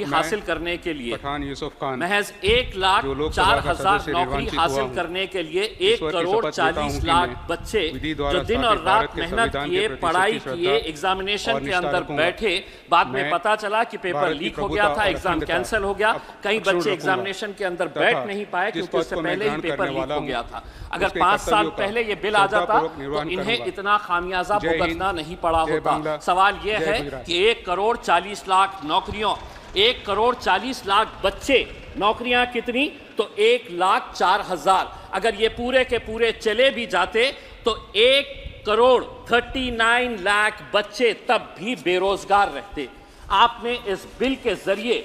हासिल करने के लिए महज 1,04,000 नौकरी हासिल करने के लिए 1,40,00,000 बच्चे जो दिन और रात मेहनत किए, पढ़ाई किए, एग्जामिनेशन के अंदर बैठे, बाद में पता चला कि पेपर लीक हो गया था, एग्जाम कैंसिल हो गया। कई बच्चे एग्जामिनेशन के अंदर बैठ नहीं पाए क्योंकि उससे पहले ही पेपर लीक हो गया था। अगर 5 साल पहले ये बिल आ जाता तो इन्हें इतना खामियाजा भुगतना नहीं पड़ा होता। सवाल ये है कि 1,40,00,000 नौकरियों, 1,40,00,000 बच्चे, नौकरियां कितनी? तो 1,04,000। अगर ये पूरे के पूरे चले भी जाते तो 1,39,00,000 बच्चे तब भी बेरोजगार रहते। आपने इस बिल के जरिए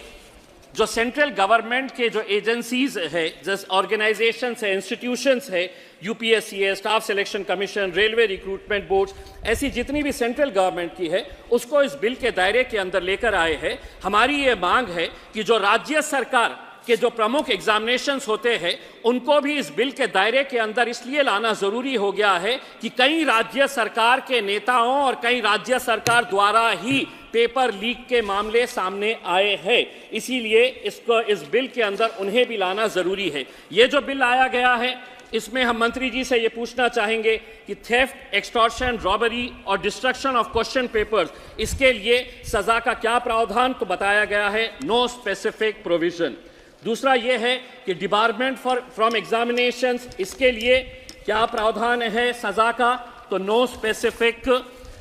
जो सेंट्रल गवर्नमेंट के जो एजेंसीज है, जैसे ऑर्गेनाइजेशंस है, इंस्टीट्यूशंस है, यूपीएससी है, staff selection commission, railway recruitment board, ऐसी जितनी भी सेंट्रल गवर्नमेंट की है, उसको इस बिल के दायरे के अंदर लेकर आए हैं। हमारी ये मांग है कि जो राज्य सरकार के जो प्रमुख एग्जामिनेशंस होते हैं उनको भी इस बिल के दायरे के अंदर इसलिए लाना जरूरी हो गया है कि कई राज्य सरकार के नेताओं और कई राज्य सरकार द्वारा ही पेपर लीक के मामले सामने आए हैं। इसीलिए इसको इस बिल के अंदर उन्हें भी लाना जरूरी है। ये जो बिल लाया गया है इसमें हम मंत्री जी से ये पूछना चाहेंगे कि थेफ्ट, एक्सटॉर्शन, रॉबरी और डिस्ट्रक्शन ऑफ क्वेश्चन पेपर्स, इसके लिए सजा का क्या प्रावधान तो बताया गया है, नो स्पेसिफिक प्रोविजन। दूसरा ये है कि डिबारमेंट फ्रॉम एग्जामिनेशंस, इसके लिए क्या प्रावधान है सजा का, तो नो स्पेसिफिक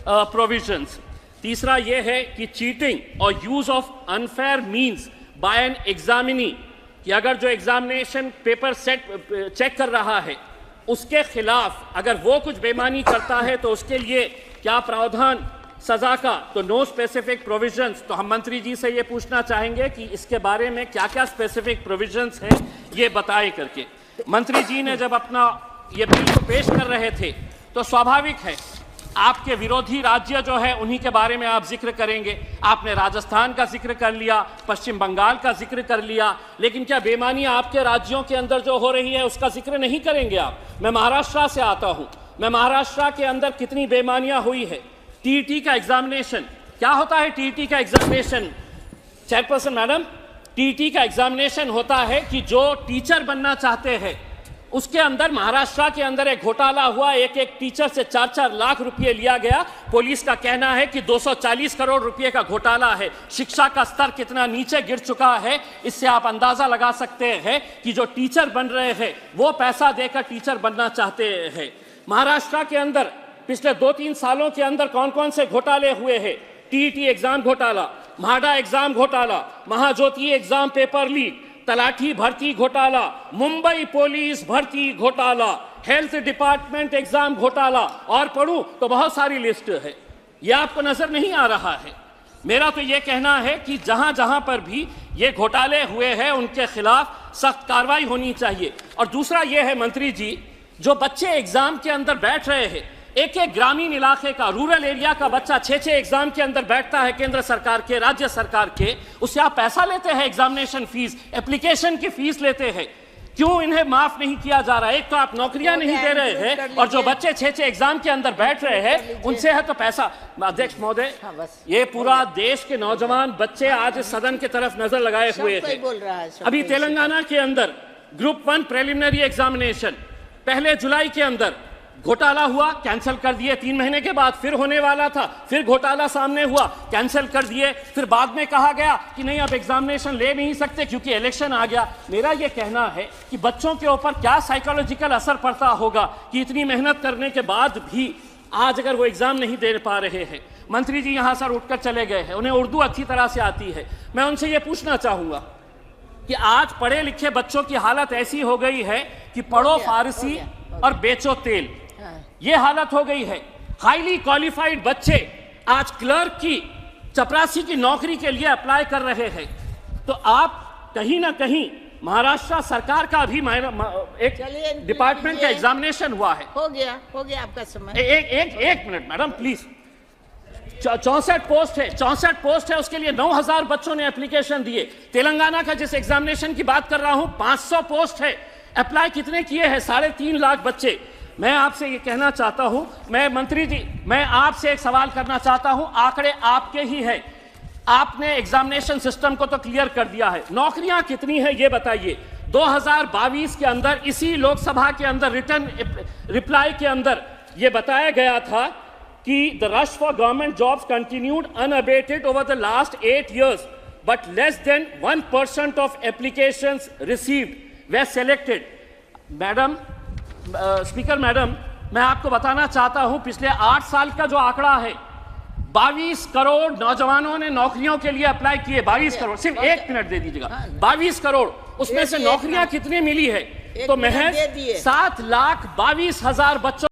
प्रोविजंस। तीसरा ये है कि चीटिंग और use of unfair means by an examinee, कि अगर जो एग्जामिनेशन पेपर सेट चेक कर रहा है उसके खिलाफ अगर वो कुछ बेईमानी करता है तो उसके लिए क्या प्रावधान सजा का, तो नो स्पेसिफिक प्रोविजंस। तो हम मंत्री जी से ये पूछना चाहेंगे कि इसके बारे में क्या क्या स्पेसिफिक प्रोविजंस हैं ये बताए करके। मंत्री जी ने जब अपना ये बिल को पेश कर रहे थे तो स्वाभाविक है आपके विरोधी राज्य जो है उन्हीं के बारे में आप जिक्र करेंगे। आपने राजस्थान का जिक्र कर लिया, पश्चिम बंगाल का जिक्र कर लिया, लेकिन क्या बेईमानी आपके राज्यों के अंदर जो हो रही है उसका जिक्र नहीं करेंगे आप? मैं महाराष्ट्र से आता हूं, मैं महाराष्ट्र के अंदर कितनी बेईमानियां हुई है। टीईटी का एग्जामिनेशन, क्या होता है टीईटी का एग्जामिनेशन? चेयरपर्सन मैडम, टीईटी का एग्जामिनेशन होता है कि जो टीचर बनना चाहते हैं उसके अंदर महाराष्ट्र के अंदर एक घोटाला हुआ, एक एक टीचर से 4-4 लाख रुपए लिया गया। पुलिस का कहना है कि 240 करोड़ रुपए का घोटाला है। शिक्षा का स्तर कितना नीचे गिर चुका है इससे आप अंदाजा लगा सकते हैं कि जो टीचर बन रहे हैं वो पैसा देकर टीचर बनना चाहते हैं। महाराष्ट्र के अंदर पिछले 2-3 सालों के अंदर कौन कौन से घोटाले हुए हैं? टीईटी एग्जाम घोटाला, म्हाडा एग्जाम घोटाला, महाज्योति एग्जाम पेपर लीक, तलाठी भर्ती घोटाला, मुंबई पुलिस भर्ती घोटाला, हेल्थ डिपार्टमेंट एग्जाम घोटाला, और पढ़ूं तो बहुत सारी लिस्ट है। यह आपको नजर नहीं आ रहा है? मेरा तो यह कहना है कि जहां जहां पर भी ये घोटाले हुए हैं उनके खिलाफ सख्त कार्रवाई होनी चाहिए। और दूसरा यह है मंत्री जी, जो बच्चे एग्जाम के अंदर बैठ रहे हैं, एक एक ग्रामीण इलाके का, रूरल एरिया का बच्चा 6-6 एग्जाम के अंदर बैठता है, केंद्र सरकार के, राज्य सरकार के, उससे आप पैसा लेते हैं, एग्जामिनेशन फीस, एप्लीकेशन की फीस लेते हैं। क्यों इन्हें माफ नहीं किया जा रहा है? एक तो आप नौकरियां नहीं दे रहे हैं और जो बच्चे 6-6 एग्जाम के अंदर बैठ रहे हैं उनसे है तो पैसा। अध्यक्ष महोदय, ये पूरा देश के नौजवान बच्चे आज सदन की तरफ नजर लगाए हुए हैं। अभी तेलंगाना के अंदर ग्रुप 1 प्रिलिमिनरी एग्जामिनेशन 1 जुलाई के अंदर घोटाला हुआ, कैंसिल कर दिए। 3 महीने के बाद फिर होने वाला था, फिर घोटाला सामने हुआ, कैंसिल कर दिए। फिर बाद में कहा गया कि नहीं अब एग्जामिनेशन ले नहीं सकते क्योंकि इलेक्शन आ गया। मेरा यह कहना है कि बच्चों के ऊपर क्या साइकोलॉजिकल असर पड़ता होगा कि इतनी मेहनत करने के बाद भी आज अगर वो एग्जाम नहीं दे पा रहे हैं। मंत्री जी यहाँ से उठकर चले गए हैं, उन्हें उर्दू अच्छी तरह से आती है। मैं उनसे ये पूछना चाहूंगा कि आज पढ़े लिखे बच्चों की हालत ऐसी हो गई है कि पढ़ो फारसी और बेचो तेल, ये हालत हो गई है। हाईली क्वालिफाइड बच्चे आज क्लर्क की, चपरासी की नौकरी के लिए अप्लाई कर रहे हैं। तो आप कहीं ना कहीं महाराष्ट्र सरकार का भी एक डिपार्टमेंट का एग्जामिनेशन हुआ है। हो गया आपका समय। एक मिनट मैडम प्लीज। 64 पोस्ट है, 64 पोस्ट है, उसके लिए 9,000 बच्चों ने एप्लीकेशन दिए। तेलंगाना का जिस एग्जामिनेशन की बात कर रहा हूं 500 पोस्ट है, अप्लाई कितने किए हैं? 3.5 लाख बच्चे। मैं आपसे ये कहना चाहता हूं, मैं मंत्री जी, मैं आपसे एक सवाल करना चाहता हूं, आंकड़े आपके ही है। आपने एग्जामिनेशन सिस्टम को तो क्लियर कर दिया है, नौकरियां कितनी है ये बताइए। 2022 के अंदर इसी लोकसभा के अंदर रिटर्न रिप्लाई के अंदर ये बताया गया था कि the rush for government jobs continued unabated over the last 8 years, but less than 1% of applications received were selected. Madam, speaker madam, मैं आपको बताना चाहता हूं पिछले 8 साल का जो आंकड़ा है, 22 करोड़ नौजवानों ने नौकरियों के लिए अप्लाई किए। 22 करोड़, सिर्फ 1 मिनट दे दीजिएगा। 22 करोड़, उसमें से नौकरियां कितनी मिली है? तो महज 7,22,000 बच्चों